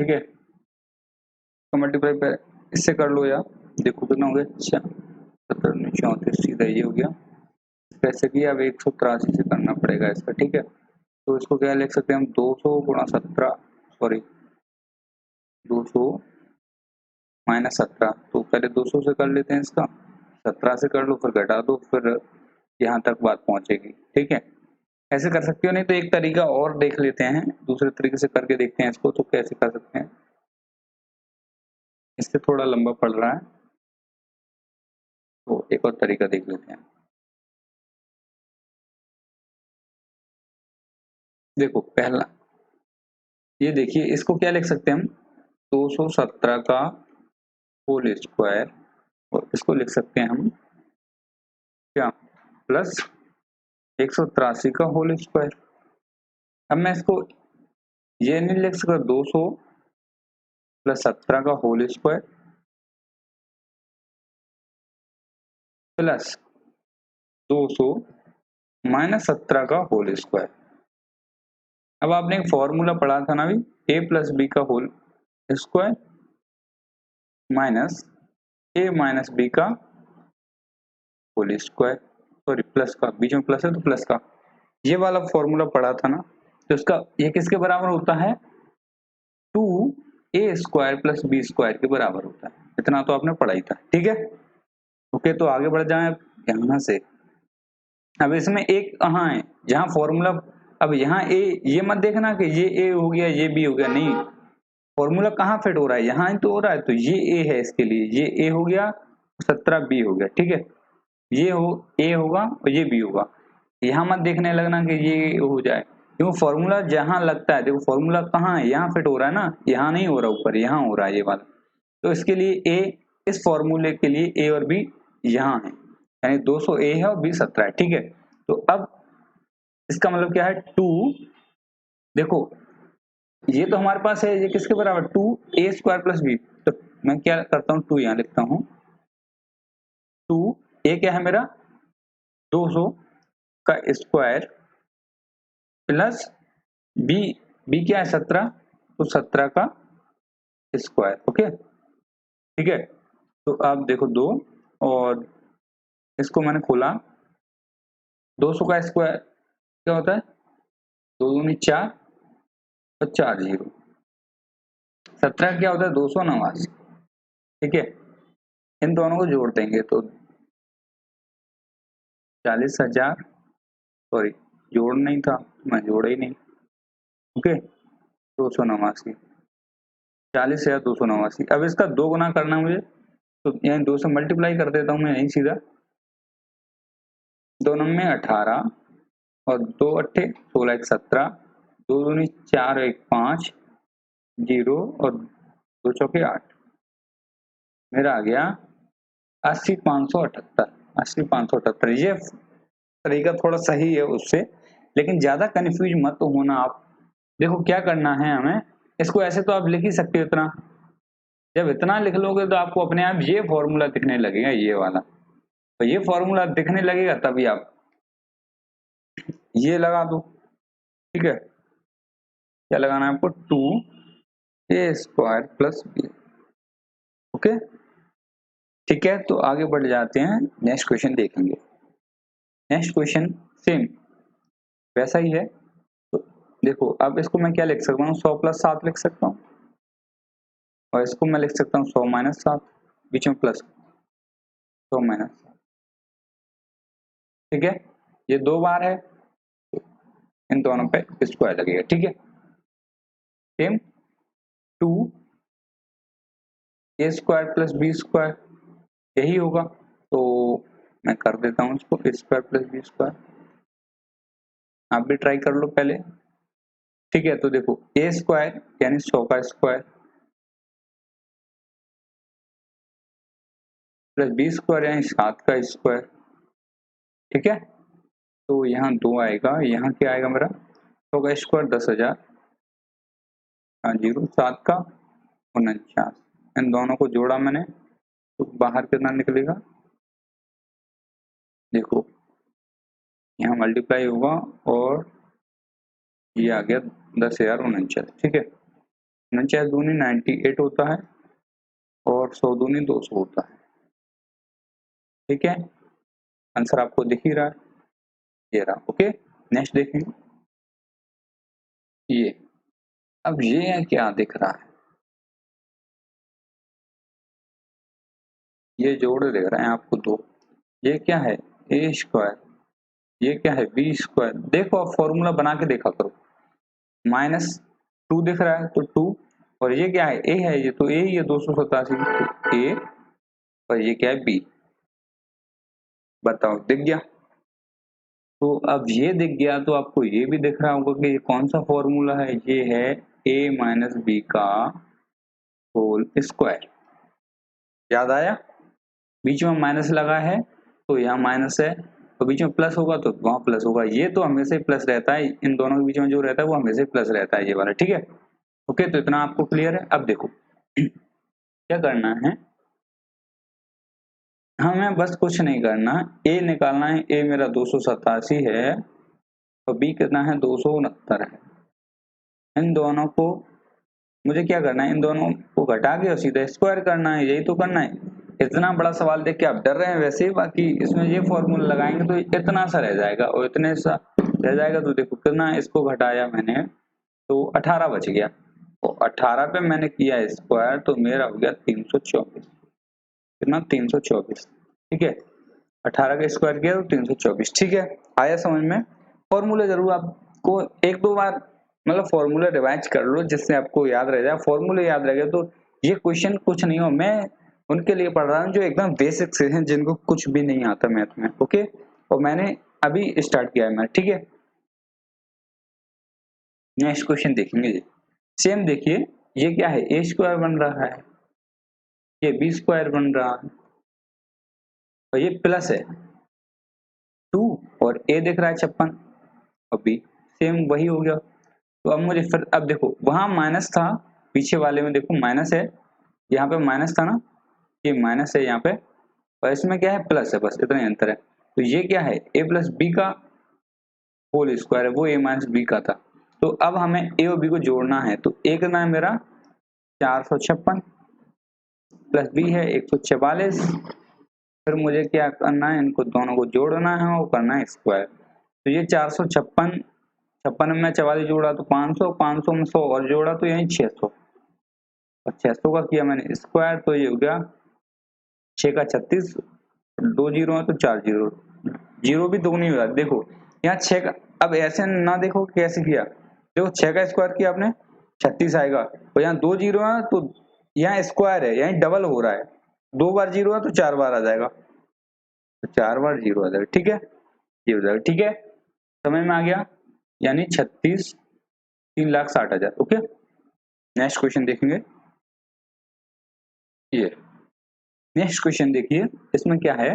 ठीक है, तो मल्टीप्लाई पे इससे कर लो यार, देखो कितना हो गया, अच्छा 17 34, सीधा ये हो गया, कैसे किया, अब 183 से करना पड़ेगा इसका। ठीक है, तो इसको क्या लिख सकते हैं हम, 200 गुणा 17, सॉरी 200 माइनस 17, तो पहले 200 से कर लेते हैं इसका, 17 से कर लो, फिर घटा दो, फिर यहाँ तक बात पहुंचेगी। ठीक है, ऐसे कर सकते हो, नहीं तो एक तरीका और देख लेते हैं, दूसरे तरीके से करके देखते हैं इसको, तो कैसे कर सकते हैं, इससे थोड़ा लंबा पड़ रहा है, तो एक और तरीका देख लेते हैं। देखो पहला ये देखिए, इसको क्या लिख सकते हैं हम, 217 का होल स्क्वायर, और इसको लिख सकते हैं हम क्या, प्लस 183 का होल स्क्वायर। अब मैं इसको ये नहीं लिख सकता 200 प्लस 17 का होल स्क्वायर, प्लस 200 माइनस 17 का होल स्क्वायर। अब आपने एक फॉर्मूला पढ़ा था ना अभी, a प्लस बी का whole square minus a minus B का होल स्क्वायर, सॉरी प्लस का, बीच में प्लस है तो प्लस का, ये वाला फॉर्मूला पढ़ा था ना। तो इसका ये किसके बराबर होता है, 2a square plus B square के बराबर होता है। इतना तो आपने पढ़ा ही था, ठीक है। ओके, तो आगे बढ़ जाए यहां से। अब इसमें एक कहाँ है जहां फॉर्मूला, अब यहाँ ए, ये मत देखना कि ये ए हो गया ये बी हो गया, नहीं, फॉर्मूला कहाँ फिट हो रहा है, यहाँ तो हो रहा है, तो ये ए है इसके लिए, ये ए हो गया, 17 बी हो गया, ठीक है। ये हो ए होगा और ये बी होगा, यहाँ मत देखने लगना कि ये हो जाए, क्योंकि फॉर्मूला जहां लगता है, देखो फॉर्मूला कहाँ है, यहाँ फिट हो रहा है ना, यहाँ नहीं हो रहा ऊपर, यहाँ हो रहा है ये वाला। तो इसके लिए ए, इस फॉर्मूले के लिए ए और बी यहाँ है, यानी 200 ए है और बी 17 है, ठीक है। तो अब इसका मतलब क्या है, 2, देखो ये तो हमारे पास है, ये किसके बराबर, 2a स्क्वायर प्लस बी। तो मैं क्या करता हूँ, 2 यहाँ लिखता हूँ, 2a क्या है मेरा 200 का स्क्वायर प्लस बी, बी क्या है 17, तो 17 का स्क्वायर, ओके ठीक है। तो आप देखो 2, और इसको मैंने खोला, 200 का स्क्वायर क्या होता है, 2 दूनी 4 और 4 0, 17 क्या होता है 289, ठीक है। इन दोनों को जोड़ देंगे तो 40,000, सॉरी जोड़ नहीं था, मैं जोड़ा ही नहीं, ओके 289, 40,289। अब इसका 2 गुना करना मुझे, तो यहीं 2 से मल्टीप्लाई कर देता हूँ मैं यहीं सीधा, 2 9 18 और 2 अट्ठे 16 1 17, 2 दूनी 4 1 5 0 और 2 चौके 8, मेरा आ गया 80,578, 80,578। ये तरीका थोड़ा सही है उससे, लेकिन ज्यादा कंफ्यूज मत होना आप। देखो क्या करना है हमें, इसको ऐसे तो आप लिख ही सकते हो इतना, जब इतना लिख लोगे तो आपको अपने आप ये फॉर्मूला दिखने लगेगा, ये वाला, तो ये फॉर्मूला दिखने लगेगा तभी आप ये लगा दो, ठीक है। क्या लगाना है आपको, 2a square plus B, okay ठीक है। तो आगे बढ़ जाते हैं, नेक्स्ट क्वेश्चन देखेंगे। नेक्स्ट क्वेश्चन सेम वैसा ही है, तो देखो अब इसको मैं क्या लिख सकता हूँ, 100 प्लस 7 लिख सकता हूँ, और इसको मैं लिख सकता हूँ 100 माइनस 7, बीच में प्लस 100 माइनस 7, ठीक है। ये 2 बार है, इन दोनों पे स्क्वायर लगेगा, ठीक है। Same 2a square plus B square, यही होगा, तो मैं कर देता हूँ इसको a square plus B square, आप भी ट्राई कर लो पहले, ठीक है। तो देखो a स्क्वायर यानी 100 का स्क्वायर प्लस बी स्क्वायर यानी 7 का स्क्वायर, ठीक है। तो यहाँ 2 आएगा, यहाँ क्या आएगा मेरा, 100 का स्क्वायर 10,000, 0 7 का 49, इन दोनों को जोड़ा मैंने, तो बाहर कितना निकलेगा, देखो यहाँ मल्टीप्लाई होगा और ये आ गया 10,049, ठीक है। 49 दूनी 98 होता है और 100 दूनी 200 होता है, ठीक है। आंसर आपको दिख ही रहा है, ये रहा, ओके। नेक्स्ट देखेंगे ये, अब ये क्या दिख रहा है, ये जोड़ दिख रहे हैं आपको दो, ये क्या है a स्क्वायर, ये क्या है बी स्क्वायर। देखो आप फॉर्मूला बना के देखा करो, -2 दिख रहा है तो 2, और ये क्या है a है, ये तो a ही है 287, तो a, और ये क्या है b, बताओ दिख गया। तो अब ये दिख गया तो आपको ये भी दिख रहा होगा कि ये कौन सा फॉर्मूला है, ये है a माइनस बी का होल स्क्वायर, याद आया, बीच में माइनस लगा है तो यहाँ माइनस है, तो बीच में प्लस होगा तो वहां प्लस होगा, ये तो हमेशा ही प्लस रहता है, इन दोनों के बीच में जो रहता है वो हमेशा ही प्लस रहता है, ये वाला, ठीक है। ओके, तो इतना आपको क्लियर है। अब देखो क्या करना है, हमें बस कुछ नहीं करना, ए निकालना है। ए मेरा 287 है और बी कितना है, 269 है। इन दोनों को मुझे क्या करना है, इन दोनों को घटा के और सीधा स्क्वायर करना है, यही तो करना है। इतना बड़ा सवाल देख के आप डर रहे हैं वैसे ही, बाकी इसमें ये फॉर्मूला लगाएंगे तो इतना सा रह जाएगा और इतने सा रह जाएगा। तो देखो कितना इसको घटाया मैंने, तो 18 बच गया। तो 18 पे मैंने किया स्क्वायर तो मेरा हो गया 324। कितना, 324। ठीक है, 18 का स्क्वायर किया तो 324। ठीक है, आया समझ में। फॉर्मूले जरूर आपको एक दो बार मतलब फॉर्मूला रिवाइज कर लो जिससे आपको याद रह जाए। फॉर्मूले याद रह गए तो ये क्वेश्चन कुछ नहीं हो। मैं उनके लिए पढ़ रहा हूँ जो एकदम बेसिक से हैं, जिनको कुछ भी नहीं आता मैथ में। ओके, और मैंने अभी स्टार्ट किया है मैथ। ठीक है, नेक्स्ट क्वेश्चन देखेंगे जी। सेम देखिए, ये क्या है, ए स्क्वायर बन रहा है, ये बी स्क्वायर बन रहा है और ये प्लस है 2 और ए दिख रहा है 56 और बी सेम वही हो गया। तो अब मुझे फिर अब देखो वहां माइनस था, पीछे वाले में देखो माइनस है, यहाँ पे माइनस था ना, ये माइनस है यहाँ पे, और इसमें क्या है, प्लस है, बस इतना ही अंतर है। तो ये क्या है, ए प्लस बी का होल स्क्वायर है, वो ए माइनस बी का था। तो अब हमें ए और बी को जोड़ना है, तो ए कितना है मेरा 456 प्लस बी है 144। फिर मुझे क्या करना है, इनको दोनों को जोड़ना है और करना है स्क्वायर। तो ये 456, 56 में 44 जोड़ा तो 500, 500 में 100 और जोड़ा तो यही 600, और 600 का किया मैंने स्क्वायर तो ये हो गया 6 का 36, 2 जीरो है तो 4 जीरो, जीरो भी दो नहीं हो रहा। देखो यहाँ 6 का, अब ऐसे ना देखो कैसे किया, देखो 6 का स्क्वायर किया आपने 36 आएगा, और यहाँ 2 जीरो है तो यहाँ स्क्वायर है, यहाँ डबल हो रहा है, 2 बार जीरो है तो 4 बार आ जाएगा, तो 4 बार जीरो आ जाएगा। ठीक है, ये हो जाएगा। ठीक है, समझ में आ गया, यानी 36 3,60,000। ओके, नेक्स्ट क्वेश्चन देखेंगे। ये नेक्स्ट क्वेश्चन देखिए, इसमें क्या है,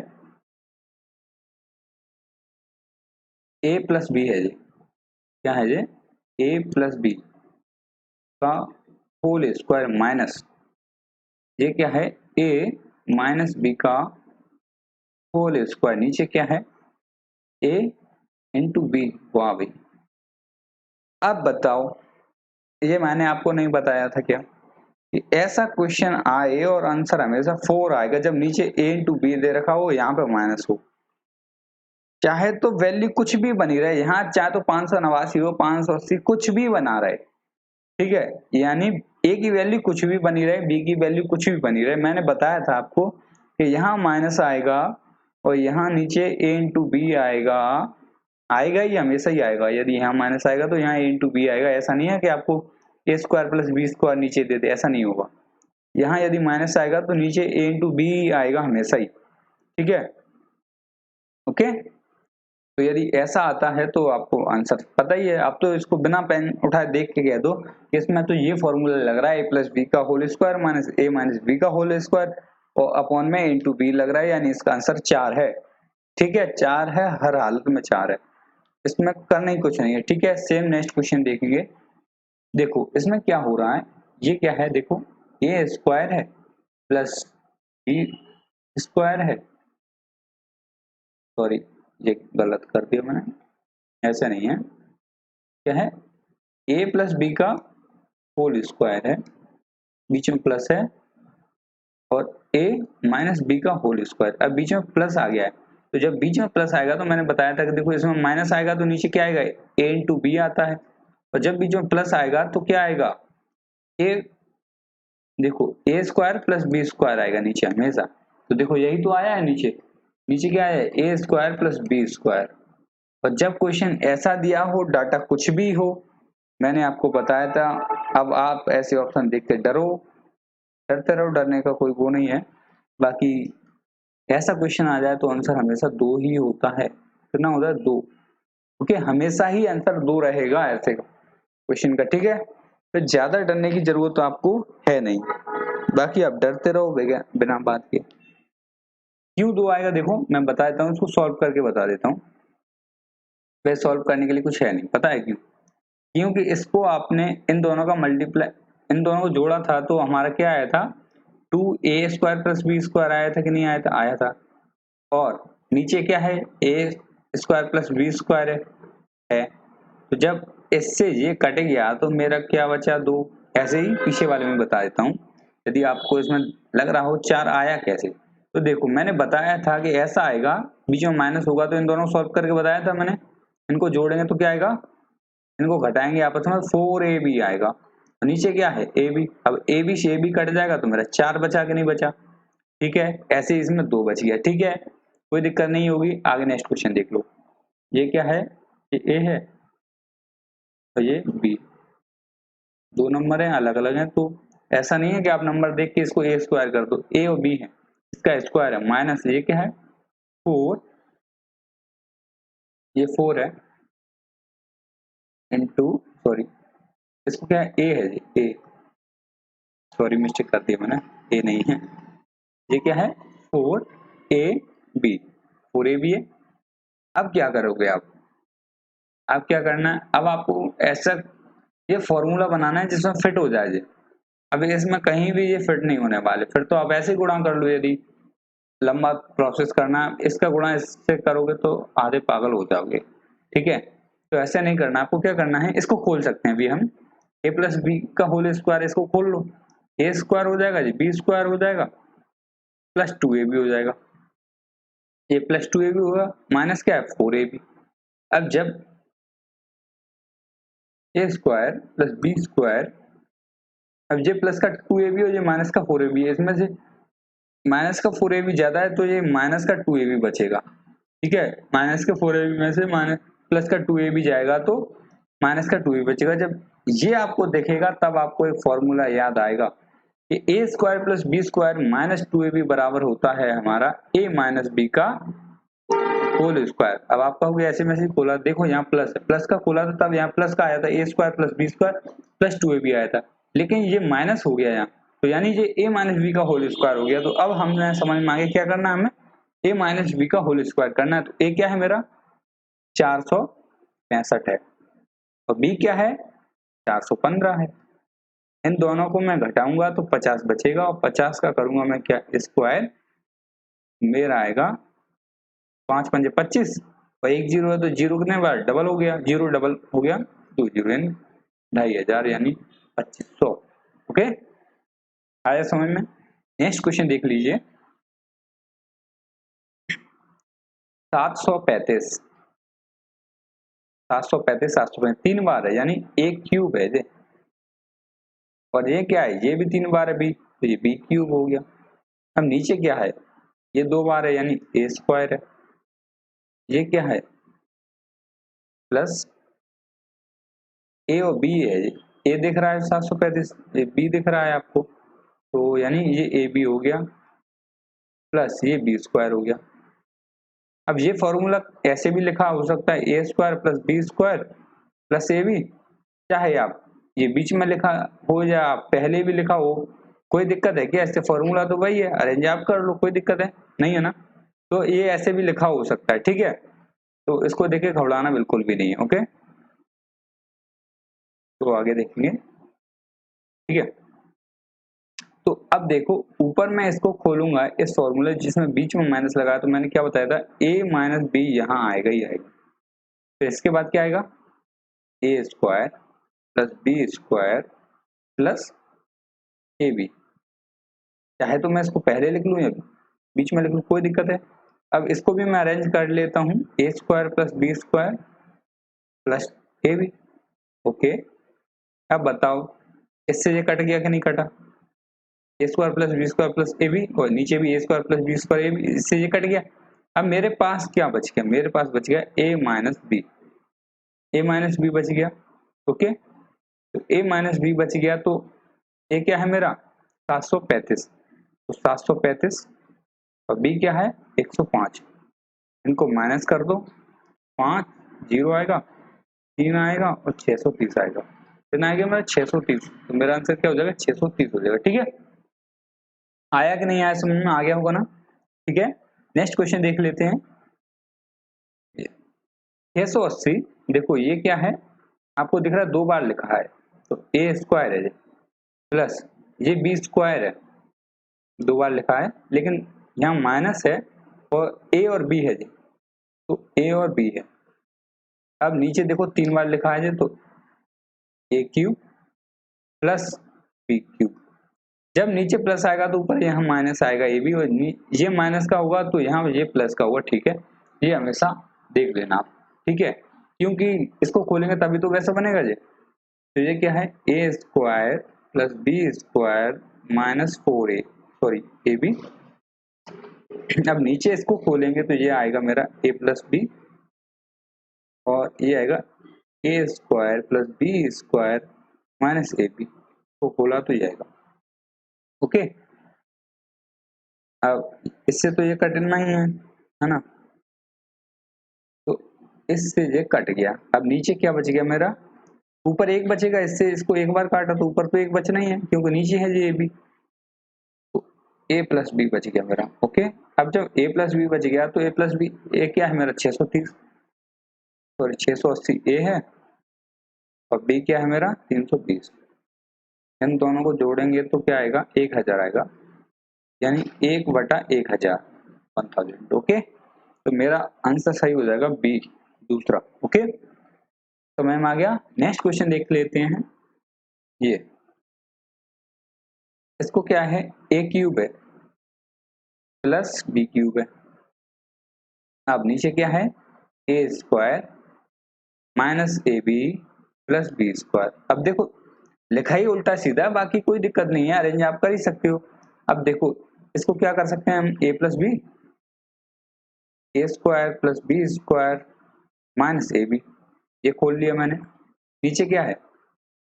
ए प्लस बी है जी, क्या है जी, ए प्लस बी का होल स्क्वायर माइनस, ये क्या है, ए माइनस बी का होल स्क्वायर, नीचे क्या है, ए इंटू बी। वाह भाई, अब बताओ, ये मैंने आपको नहीं बताया था क्या कि ऐसा क्वेश्चन आए और आंसर हमेशा 4 आएगा जब नीचे ए इंटू बी दे रखा हो, यहाँ पे माइनस हो, चाहे तो वैल्यू कुछ भी बनी रहे, यहाँ चाहे तो 589 हो, 580, कुछ भी बना रहे। ठीक है, यानी ए की वैल्यू कुछ भी बनी रहे, बी की वैल्यू कुछ भी बनी रहे। मैंने बताया था आपको कि यहाँ माइनस आएगा और यहाँ नीचे ए इंटू बी आएगा, आएगा ही, हमेशा ही आएगा। यदि यहाँ माइनस आएगा तो यहाँ ए इंटू बी आएगा। ऐसा नहीं है कि आपको ए स्क्वायर प्लस बी स्क्वायर नीचे दे दे, ऐसा नहीं होगा। यहाँ यदि माइनस आएगा तो नीचे ए इंटू बी आएगा हमेशा ही। ठीक है, ओके। तो यदि ऐसा आता है तो आपको आंसर पता ही है, आप तो इसको बिना पेन उठाए देख के कह दो कि इसमें तो ये फॉर्मूला लग रहा है, ए प्लस बी का होल स्क्वायर माइनस ए माइनस बी का होल स्क्वायर और अपॉन में इंटू बी लग रहा है, यानी इसका आंसर 4 है। ठीक है, 4 है, हर हालत में 4 है, इसमें करना ही कुछ नहीं है। ठीक है, सेम नेक्स्ट क्वेश्चन देखेंगे। देखो इसमें क्या हो रहा है, ये क्या है, देखो ए स्क्वायर है प्लस बी स्क्वायर है, सॉरी ये गलत कर दिया मैंने, ऐसा नहीं है, क्या है, ए प्लस बी का होल स्क्वायर है, बीच में प्लस है, और ए माइनस बी का होल स्क्वायर। अब बीच में प्लस आ गया है, तो जब बीच में प्लस आएगा तो मैंने बताया था कि देखो इसमें माइनस आएगा तो नीचे क्या आएगा, ए इंटू बी आता है, और जब बीच में प्लस आएगा तो क्या आएगा, ए, देखो ए स्क्वायर प्लस बी स्क्वायर आएगा नीचे हमेशा। तो देखो यही तो आया है नीचे, नीचे क्या है, A square plus B square. और जब क्वेश्चन ऐसा दिया हो, डाटा कुछ भी हो, मैंने आपको बताया था, अब आप ऐसे ऑप्शन देख के डरो, डरते रहो, डरने का कोई वो नहीं है। बाकी ऐसा क्वेश्चन आ जाए तो आंसर हमेशा 2 ही होता है, कितना होता है, 2। ओके, हमेशा ही आंसर 2 रहेगा ऐसे क्वेश्चन का। ठीक है, तो ज्यादा डरने की जरूरत तो आपको है नहीं, बाकी आप डरते रहो बिना बात के। क्यों 2 आएगा, देखो मैं बता देता हूँ, इसको सॉल्व करके बता देता हूँ। वैसे सॉल्व करने के लिए कुछ है नहीं, पता है क्यों, क्योंकि इसको आपने इन दोनों का मल्टीप्लाई, इन दोनों को जोड़ा था तो हमारा क्या आया था, 2a square plus B square आया था कि नहीं आया था, आया था। और नीचे क्या है, A square plus B square है। तो जब इससे ये कट गया तो मेरा क्या बचा, 2। ऐसे ही पीछे वाले में बता देता हूँ, यदि आपको इसमें लग रहा हो 4 आया कैसे, तो देखो मैंने बताया था कि ऐसा आएगा, बीच में माइनस होगा, तो इन दोनों को सॉल्व करके बताया था मैंने। इनको जोड़ेंगे तो क्या आएगा, इनको घटाएंगे आपस में 4ab आएगा। तो नीचे क्या है, ab। अब ab से ab कट जाएगा तो मेरा 4 बचा कि नहीं बचा, ठीक है। ऐसे इसमें 2 बच गया, ठीक है, कोई दिक्कत नहीं होगी। आगे नेक्स्ट क्वेश्चन देख लो। ये क्या है, ये a है और ये b, 2 नंबर हैं, अलग अलग हैं। तो ऐसा नहीं है कि आप नंबर देख के इसको a स्क्वायर कर दो, a और b है, इसका स्क्वायर है, माइनस ये क्या है 4, ये 4 है इंटू, सॉरी इसको क्या है, a है जी, a, सॉरी मिस्टेक कर दी मैंने, a नहीं है, ये क्या है 4ab, 4ab है। अब क्या करोगे आप क्या करना है, अब आपको ऐसा ये फॉर्मूला बनाना है जिसमें फिट हो जाए ये। अब इसमें कहीं भी ये फिट नहीं होने वाले, फिर तो आप ऐसे ही गुणा कर लो, यदि लंबा प्रोसेस करना है, इसका गुणा इससे करोगे तो आधे पागल हो जाओगे, ठीक है। तो ऐसा नहीं करना, आपको क्या करना है, इसको खोल सकते हैं अभी हम, ए प्लस बी का होल स्क्वायर, इसको खोल लो, ए स्क्वायर हो जाएगा जी, बी स्क्वायर हो जाएगा, प्लस 2ab हो जाएगा, ए प्लस 2ab होगा, माइनस क्या है 4ab। अब जब ए स्क्वायर प्लस बी स्क्वायर, अब ये प्लस का 2ab और ये माइनस का 4ab है, इसमें से माइनस का 4ab ज्यादा है तो ये माइनस का 2ab बचेगा, ठीक है। माइनस के 4ab में से माइनस प्लस का 2ab जाएगा तो माइनस का 2ab बचेगा। जब ये आपको दिखेगा तब आपको एक फॉर्मूला याद आएगा कि A square plus B square minus 2ab बराबर होता है हमारा ए माइनस बी का होल स्क्वायर। अब आप कहोगे ऐसे में से खोला, देखो यहाँ प्लस है, प्लस का खोला था तब यहाँ प्लस का आया था, A square plus B square plus 2ab आया था, लेकिन ये माइनस हो गया यहाँ, तो यानी ये ए माइनस बी का होल स्क्वायर हो गया। तो अब हमने समझ में आगे क्या करना है, हमें ए माइनस बी का होल स्क्वायर करना है। तो ए क्या है मेरा 465 है और बी क्या है 415 है। इन दोनों को मैं घटाऊंगा तो 50 बचेगा और 50 का करूंगा मैं क्या स्क्वायर, मेरा आएगा 5 पंजे 25 और 1 जीरो है तो जीरो कितने बार डबल हो गया, जीरो डबल हो गया 2 जीरो यानी 2500 यानी 2500। ओके, आया समझ में। नेक्स्ट क्वेश्चन देख लीजिए, 735 735 735 3 बार है यानी एक क्यूब है ये, और ये क्या है, ये भी 3 बार है बी, तो ये बी क्यूब हो गया। अब नीचे क्या है, ये 2 बार है यानी ए स्क्वायर है, ये क्या है प्लस ए और बी है, ए दिख रहा है 735, ये बी दिख रहा है आपको, तो यानी ये ए बी हो गया प्लस ये बी स्क्वायर हो गया। अब ये फॉर्मूला ऐसे भी लिखा हो सकता है, A square plus B square plus A B, चाहे आप ये बीच में लिखा हो या आप पहले भी लिखा हो, कोई दिक्कत है क्या, ऐसे फॉर्मूला तो वही है, अरेंज आप कर लो, कोई दिक्कत है नहीं है ना। तो ये ऐसे भी लिखा हो सकता है, ठीक है, तो इसको देखे घबराना बिल्कुल भी नहीं है। ओके, तो आगे देखेंगे, ठीक है। तो अब देखो ऊपर मैं इसको खोलूंगा इस फॉर्मूले जिसमें बीच में माइनस लगाया, तो मैंने क्या बताया था a माइनस बी यहाँ आएगा ही आएगा, तो इसके बाद क्या आएगा A square plus B square plus A B, चाहे तो मैं इसको पहले लिख लूँ या बीच में लिख लूँ, कोई दिक्कत है। अब इसको भी मैं अरेंज कर लेता हूँ, A square plus B square plus A B. Okay, अब बताओ इससे ये कट गया कि नहीं कटा, A square plus B square plus A B, और नीचे भी A square plus B square A B, इससे ये कट गया। अब मेरे पास क्या बच गया, मेरे पास बच गया ए माइनस बी, ए माइनस बी बच गया। ओके, तो ए माइनस बी बच गया, तो ए क्या है मेरा 735, तो 735 और बी क्या है 105, इनको माइनस कर दो, 5 जीरो आएगा, 3 आएगा और 630 आएगा, कितना आएगा मेरा 630, तो मेरा आंसर क्या हो जाएगा 630 हो जाएगा, ठीक है। आया कि नहीं आया, समझ में आ गया होगा ना, ठीक है। नेक्स्ट क्वेश्चन देख लेते हैं, 680, देखो ये क्या है आपको दिख रहा है 2 बार लिखा है, तो ए स्क्वायर है प्लस ये बी स्क्वायर है, 2 बार लिखा है, लेकिन यहाँ माइनस है और ए और बी है जी, तो ए और बी है। अब नीचे देखो 3 बार लिखा है जी, तो ए क्यूब प्लस बी क्यूब। जब नीचे प्लस आएगा तो ऊपर यहाँ माइनस आएगा ए बी, और ये माइनस का होगा तो यहाँ ये प्लस का होगा, ठीक है। ये हमेशा देख लेना आप, ठीक है, क्योंकि इसको खोलेंगे तभी तो वैसा बनेगा जी। तो ये क्या है, A square plus B square minus 4a, sorry A B. अब नीचे इसको खोलेंगे तो ये आएगा मेरा a प्लस बी, और ये आएगा A square plus B square minus A B. तो खोला तो ये आएगा, ओके। अब इससे तो ये कटना ही है ना, तो इससे ये कट गया। अब नीचे क्या बच गया मेरा, ऊपर एक बचेगा, इससे इसको एक बार काटा तो ऊपर तो एक बचना ही है क्योंकि नीचे है ये बी, तो ए प्लस बी बच गया मेरा, ओके। अब जब ए प्लस बी बच गया तो ए प्लस बी, ए क्या है मेरा 630, सॉरी 680 ए है, और बी क्या है मेरा 320। इन दोनों को जोड़ेंगे तो क्या आएगा, 1000 आएगा, यानी 1/1000, 1000, ओके। तो मेरा आंसर सही हो जाएगा बी, दूसरा, ओके। तो मैम आ गया। नेक्स्ट क्वेश्चन देख लेते हैं। ये इसको क्या है, ए क्यूब है प्लस बी क्यूब है। अब नीचे क्या है, A square minus A B plus B square. अब देखो लिखा ही उल्टा सीधा, बाकी कोई दिक्कत नहीं है, अरेंज आप कर ही सकते हो। अब देखो इसको क्या कर सकते हैं हम, A plus B, A square plus B square minus A B, ये खोल लिया मैंने। नीचे क्या है,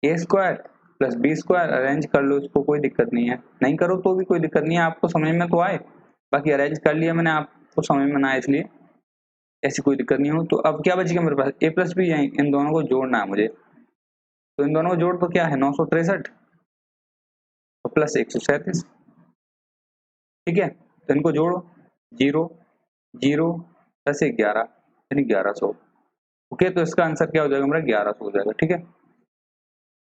A square plus B square, arrange कर लो इसको, कोई दिक्कत नहीं है, नहीं करो तो भी कोई दिक्कत नहीं है, आपको समझ में तो आए। बाकी अरेंज कर लिया मैंने, आपको समझ में ना आए इसलिए, ऐसी कोई दिक्कत नहीं हो। तो अब क्या बच गया मेरे पास, ए प्लस बी, इन दोनों को जोड़ना है मुझे, तो इन दोनों को जोड़ तो क्या है 963 तो प्लस 137, ठीक है। तो इनको जोड़ो, 0 0 प्लस 11 यानी 1100, ओके। तो इसका आंसर क्या हो जाएगा मेरा, 1100 हो जाएगा, ठीक है,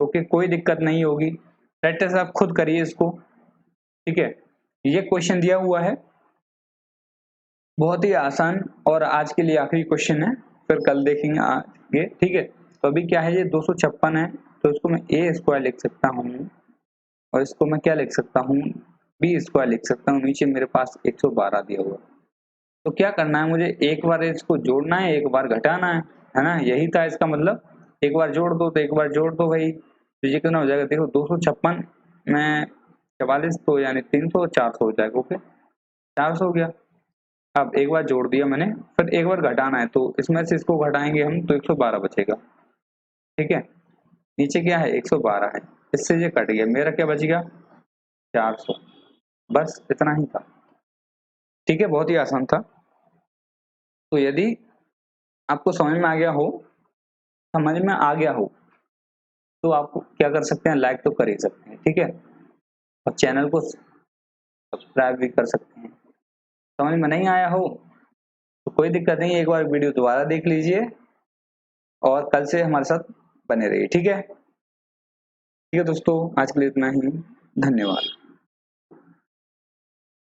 ओके। कोई दिक्कत नहीं होगी, प्रैक्टिस आप खुद करिए इसको, ठीक है। ये क्वेश्चन दिया हुआ है, बहुत ही आसान, और आज के लिए आखिरी क्वेश्चन है, फिर कल देखेंगे आगे, ठीक है। तो अभी क्या है, ये 256 है, तो इसको मैं ए स्क्वायर लिख सकता हूँ, और इसको मैं क्या लिख सकता हूँ, बी स्क्वायर लिख सकता हूँ। नीचे मेरे पास 112 दिया हुआ, तो क्या करना है मुझे, एक बार इसको जोड़ना है, एक बार घटाना है ना, यही था इसका मतलब। एक बार जोड़ दो तो एक बार जोड़ दो भाई, तो ये कितना हो जाएगा, देखो 256 में 44 तो यानी 300, 400 हो जाएगा, ओके 400 हो गया। अब एक बार जोड़ दिया मैंने, फिर एक बार घटाना है, तो इसमें से इसको घटाएंगे हम तो 112 बचेगा, ठीक है। नीचे क्या है 112 है, इससे ये कट गया, मेरा क्या बच गया 400, बस इतना ही था, ठीक है, बहुत ही आसान था। तो यदि आपको समझ में आ गया हो, तो आप क्या कर सकते हैं, लाइक तो कर ही सकते हैं, ठीक है, और चैनल को सब्सक्राइब भी कर सकते हैं। समझ में नहीं आया हो तो कोई दिक्कत नहीं, एक बार वीडियो दोबारा देख लीजिए, और कल से हमारे साथ बने रहिए, ठीक है। ठीक है दोस्तों, आज के लिए इतना ही, धन्यवाद।